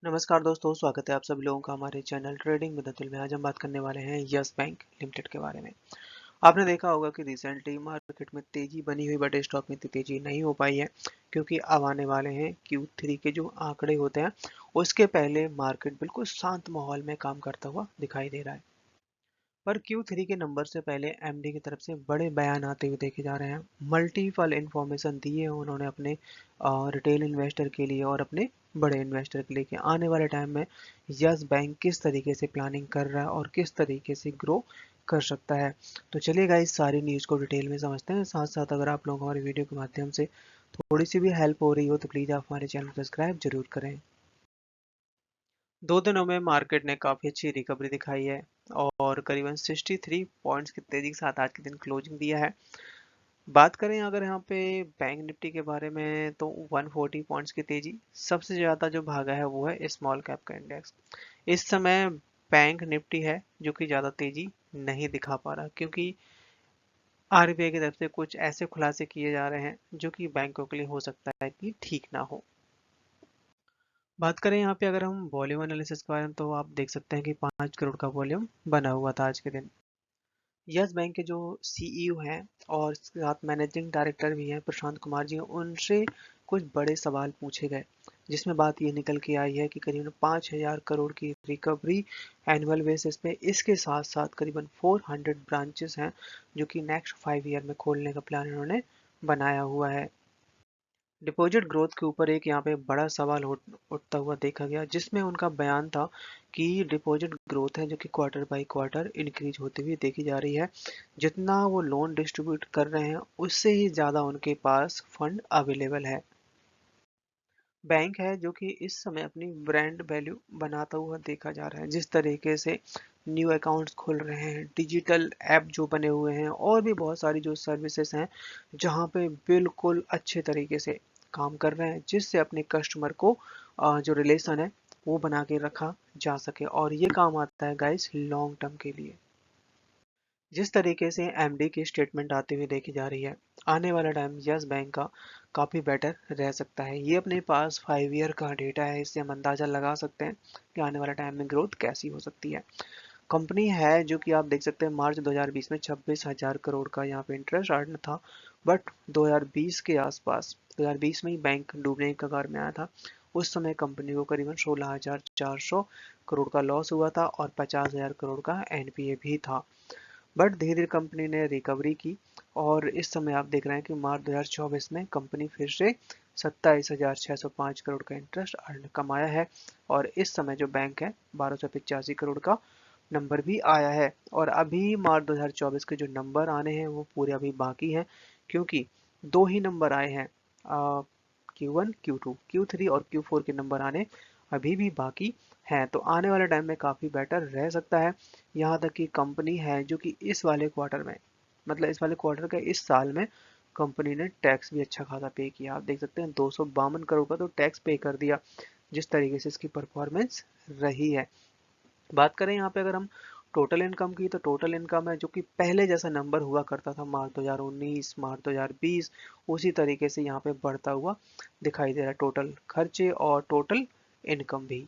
नमस्कार दोस्तों, स्वागत है आप सभी लोगों का हमारे चैनल ट्रेडिंग विद अतुल में। आज हम बात करने वाले हैं यस बैंक लिमिटेड के बारे में। आपने देखा होगा कि रिसेंटली मार्केट में तेजी बनी हुई, बट स्टॉक में इतनी तेजी नहीं हो पाई है क्योंकि अब आने वाले हैं Q3 के जो आंकड़े होते हैं, उसके पहले मार्केट बिल्कुल शांत माहौल में काम करता हुआ दिखाई दे रहा है। पर Q3 के नंबर से पहले एमडी की तरफ से बड़े बयान आते हुए देखे जा रहे हैं। मल्टीपल इंफॉर्मेशन दी है उन्होंने अपने रिटेल इन्वेस्टर के लिए और अपने बड़े इन्वेस्टर के लिए कि आने वाले टाइम में यस बैंक किस तरीके से प्लानिंग कर रहा है और किस तरीके से ग्रो कर सकता है। तो चलिए गाइस, सारी न्यूज़ को डिटेल में समझते हैं। साथ साथ अगर आप लोग हमारे वीडियो के माध्यम से थोड़ी सी भी हेल्प हो रही हो तो प्लीज़ आप हमारे चैनल को सब्सक्राइब जरूर करें। 2 दिनों में मार्केट ने काफ़ी अच्छी रिकवरी दिखाई है और करीबन 63 पॉइंट्स की तेजी के साथ आज के दिन क्लोजिंग दिया है। बात करें अगर यहाँ पे बैंक निफ्टी के बारे में तो 140 पॉइंट्स की तेजी। सबसे ज़्यादा जो भागा है वो है स्मॉल कैप का इंडेक्स। इस समय बैंक निफ्टी है जो कि ज़्यादा तेजी नहीं दिखा पा रहा क्योंकि आरबीआई की तरफ से कुछ ऐसे खुलासे किए जा रहे हैं जो कि बैंकों के लिए हो सकता है कि ठीक ना हो। बात करें यहाँ पे अगर हम वॉल्यूम एनालिसिस के बारे में तो आप देख सकते हैं कि 5 करोड़ का वॉल्यूम बना हुआ था आज के दिन। यस बैंक के जो सीईओ हैं और साथ मैनेजिंग डायरेक्टर भी हैं प्रशांत कुमार जी, उनसे कुछ बड़े सवाल पूछे गए जिसमें बात ये निकल के आई है कि करीबन 5,000 करोड़ की रिकवरी एनुअल बेसिस पे। इसके साथ साथ करीबन 400 ब्रांचेस हैं जो कि नेक्स्ट 5 ईयर में खोलने का प्लान इन्होंने बनाया हुआ है। डिपॉजिट ग्रोथ के ऊपर एक यहाँ पे बड़ा सवाल उठता हुआ देखा गया जिसमें उनका बयान था कि डिपॉजिट ग्रोथ है जो कि क्वार्टर बाय क्वार्टर इंक्रीज होती हुई देखी जा रही है। जितना वो लोन डिस्ट्रीब्यूट कर रहे हैं उससे ही ज़्यादा उनके पास फंड अवेलेबल है। बैंक है जो कि इस समय अपनी ब्रांड वैल्यू बनाता हुआ देखा जा रहा है। जिस तरीके से न्यू अकाउंट्स खुल रहे हैं, डिजिटल ऐप जो बने हुए हैं और भी बहुत सारी जो सर्विसेज हैं जहाँ पे बिल्कुल अच्छे तरीके से काम कर रहे हैं जिससे अपने कस्टमर को जो रिलेशन है वो बना के रखा जा सके, और ये काम आता है गाइस लॉन्ग टर्म के लिए। जिस तरीके से एमडी की स्टेटमेंट आती हुई देखी जा रही है, आने वाला टाइम यस बैंक का काफ़ी बेटर रह सकता है। ये अपने पास 5 ईयर का डेटा है, इससे हम अंदाज़ा लगा सकते हैं कि आने वाला टाइम में ग्रोथ कैसी हो सकती है। कंपनी है जो कि आप देख सकते हैं मार्च 2020 में 26,000 करोड़ का यहाँ पे इंटरेस्ट अर्न था, बट 2020 के आसपास 2020 में ही बैंक डूबने की कगार में आया था। उस समय कंपनी को करीबन 16,400 करोड़ का लॉस हुआ था और 50,000 करोड़ का एनपीए भी था। बट धीरे धीरे कंपनी ने रिकवरी की और इस समय आप देख रहे हैं कि मार्च 2024 में कंपनी फिर से 27,605 करोड़ का इंटरेस्ट अर्न कमाया है और इस समय जो बैंक है 1,285 करोड़ का नंबर भी आया है। और अभी मार्च 2024 के जो नंबर आने हैं वो पूरे अभी बाकी हैं क्योंकि दो ही नंबर आए हैं। Q1 Q2 Q3 और Q4 के नंबर आने अभी भी बाकी हैं, तो आने वाले टाइम में काफ़ी बेटर रह सकता है। यहाँ तक कि कंपनी है जो कि इस वाले क्वार्टर में, मतलब इस वाले क्वार्टर के इस साल में कंपनी ने टैक्स भी अच्छा खासा पे किया। आप देख सकते हैं 252 करोड़ का तो टैक्स पे कर दिया। जिस तरीके से इसकी परफॉर्मेंस रही है। बात करें यहाँ पे अगर हम टोटल इनकम की, तो टोटल इनकम है जो कि पहले जैसा नंबर हुआ करता था मार्च 2019 मार्च 2020, उसी तरीके से यहाँ पे बढ़ता हुआ दिखाई दे रहा है टोटल खर्चे और टोटल इनकम भी।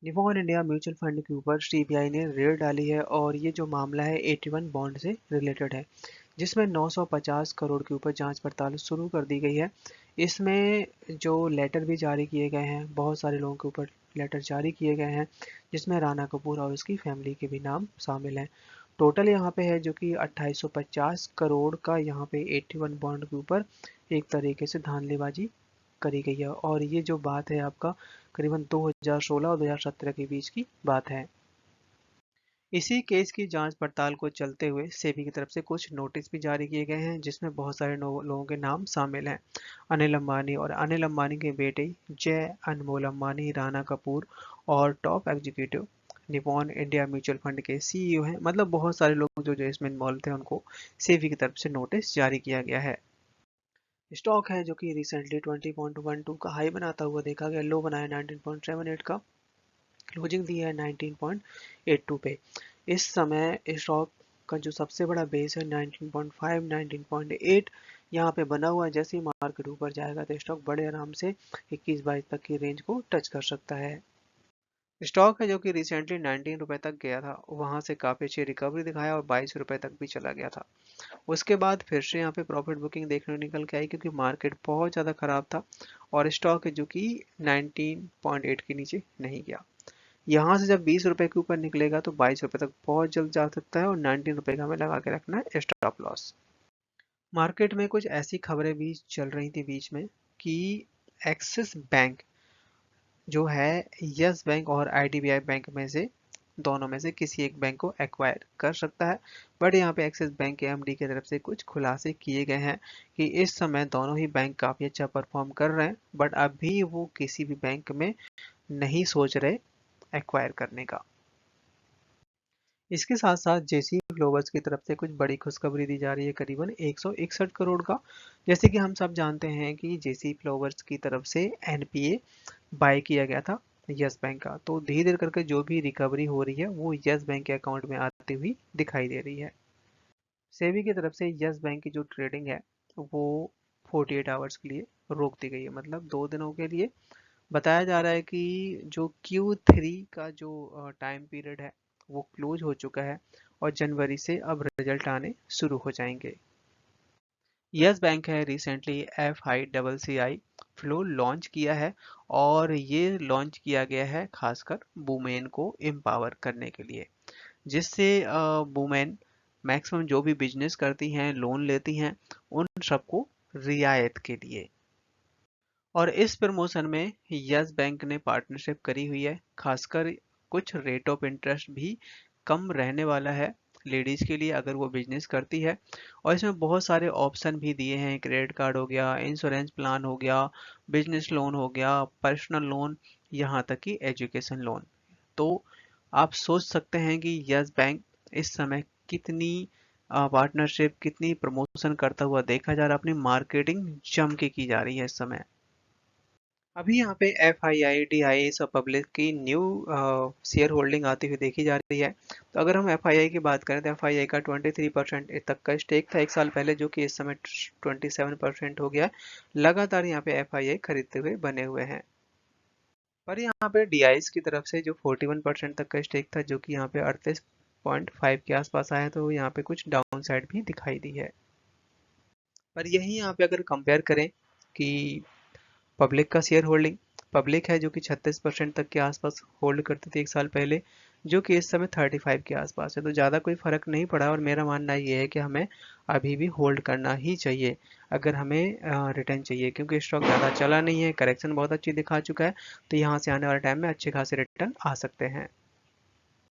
निपॉन इंडिया म्यूचुअल फंड के ऊपर सीबीआई ने रेड डाली है और ये जो मामला है 81 बॉन्ड से रिलेटेड है जिसमें 950 करोड़ के ऊपर जांच पड़ताल शुरू कर दी गई है। इसमें जो लेटर भी जारी किए गए हैं, बहुत सारे लोगों के ऊपर लेटर जारी किए गए हैं जिसमें राणा कपूर और उसकी फैमिली के भी नाम शामिल हैं। टोटल यहाँ पे है जो कि 2850 करोड़ का यहाँ पे 81 बॉन्ड के ऊपर एक तरीके से धांधलीबाजी करी गई है और ये जो बात है आपका करीबन 2016 और 2017 के बीच की बात है। इसी केस की जांच पड़ताल को चलते हुए सेबी की तरफ से कुछ नोटिस भी जारी किए गए हैं जिसमें बहुत सारे लोगों के नाम शामिल हैं। अनिल अंबानी और अनिल अंबानी के बेटे जय अनमोल अंबानी, राणा कपूर और top executive Nippon India mutual fund के सीईओ हैं। मतलब बहुत सारे लोग जो जो इसमें इन्वॉल्व थे उनको सेबी की तरफ से नोटिस जारी किया गया है। स्टॉक है जो कि रिसेंटली 20.12 का हाई बनाता हुआ देखा गया, लो बनाया 19.78 का, क्लोजिंग दी है 19.82 पे। इस समय स्टॉक का जो सबसे बड़ा बेस है 19.5 19.8 यहाँ पे बना हुआ है, जैसे ही मार्केट ऊपर जाएगा तो स्टॉक बड़े आराम से 21-22 तक की रेंज को टच कर सकता है। स्टॉक है जो कि रिसेंटली 19 रुपए तक गया था, वहां से काफी अच्छी रिकवरी दिखाया और 22 रुपए तक भी चला गया था। उसके बाद फिर से यहाँ पे प्रॉफिट बुकिंग देखने को निकल के आई, क्योंकि मार्केट बहुत ज़्यादा खराब था और स्टॉक है जो कि 19.8 के नीचे नहीं गया। यहाँ से जब 20 रुपए के ऊपर निकलेगा तो 22 रुपए तक बहुत जल्द जा सकता है और 19 रुपए का हमें लगा के रखना है स्टॉप लॉस। मार्केट में कुछ ऐसी खबरें भी चल रही थी बीच में कि एक्सिस बैंक जो है यस बैंक और आईडीबीआई बैंक में से दोनों में से किसी एक बैंक को एक्वायर कर सकता है। बट यहाँ पे एक्सिस बैंक के एमडी की तरफ से कुछ खुलासे किए गए हैं कि इस समय दोनों ही बैंक काफ़ी अच्छा परफॉर्म कर रहे हैं, बट अभी वो किसी भी बैंक में नहीं सोच रहे एक्वायर करने का। इसके साथ साथ जेसी ग्लोबल्स की तरफ से कुछ बड़ी खुशखबरी दी जा रही है, करीबन 161 करोड़ का। जैसे कि हम सब जानते हैं कि जेसी ग्लोबल्स की तरफ से एनपीए बाय किया गया था यस बैंक का, तो धीरे धीरे करके जो भी रिकवरी हो रही है वो यस बैंक के अकाउंट में आती हुई दिखाई दे रही है। सेबी की तरफ से यस बैंक की जो ट्रेडिंग है वो 48 आवर्स के लिए रोक दी गई है, मतलब 2 दिनों के लिए। बताया जा रहा है कि जो Q3 का जो टाइम पीरियड है वो क्लोज हो चुका है और जनवरी से अब रिजल्ट आने शुरू हो जाएंगे। यस बैंक है रिसेंटली FICCI फ्लो लॉन्च किया है और ये लॉन्च किया गया है खासकर वुमेन को एम्पावर करने के लिए, जिससे वुमेन मैक्सिमम जो भी बिजनेस करती हैं, लोन लेती हैं, उन सबको रियायत के लिए। और इस प्रमोशन में यस बैंक ने पार्टनरशिप करी हुई है, खासकर कुछ रेट ऑफ इंटरेस्ट भी कम रहने वाला है लेडीज के लिए अगर वो बिजनेस करती है। और इसमें बहुत सारे ऑप्शन भी दिए हैं, क्रेडिट कार्ड हो गया, इंश्योरेंस प्लान हो गया, बिजनेस लोन हो गया, पर्सनल लोन, यहाँ तक कि एजुकेशन लोन। तो आप सोच सकते हैं कि यस बैंक इस समय कितनी पार्टनरशिप, कितनी प्रमोशन करता हुआ देखा जा रहा है, अपनी मार्केटिंग जम के की जा रही है इस समय। अभी यहाँ पे FII, DII सब पब्लिक की न्यू शेयर होल्डिंग आती हुई देखी जा रही है। तो अगर हम FII की बात करें तो FII का 23% तक का स्टेक था एक साल पहले, जो कि इस समय 27% हो गया है। लगातार यहाँ पे FII खरीदते हुए बने हुए हैं। पर यहाँ पे DIs की तरफ से जो 41% तक का स्टेक था, जो कि यहाँ पे 38.5 के आसपास आया, तो यहाँ पे कुछ डाउन साइड भी दिखाई दी है। पर यही यहाँ पे अगर कंपेयर करें कि पब्लिक का शेयर होल्डिंग, पब्लिक है जो कि 36% तक के आसपास होल्ड करती थी एक साल पहले, जो कि इस समय 35 के आसपास है, तो ज़्यादा कोई फर्क नहीं पड़ा। और मेरा मानना ये है कि हमें अभी भी होल्ड करना ही चाहिए अगर हमें रिटर्न चाहिए, क्योंकि स्टॉक ज़्यादा चला नहीं है, करेक्शन बहुत अच्छी दिखा चुका है, तो यहाँ से आने वाले टाइम में अच्छे खासे रिटर्न आ सकते हैं।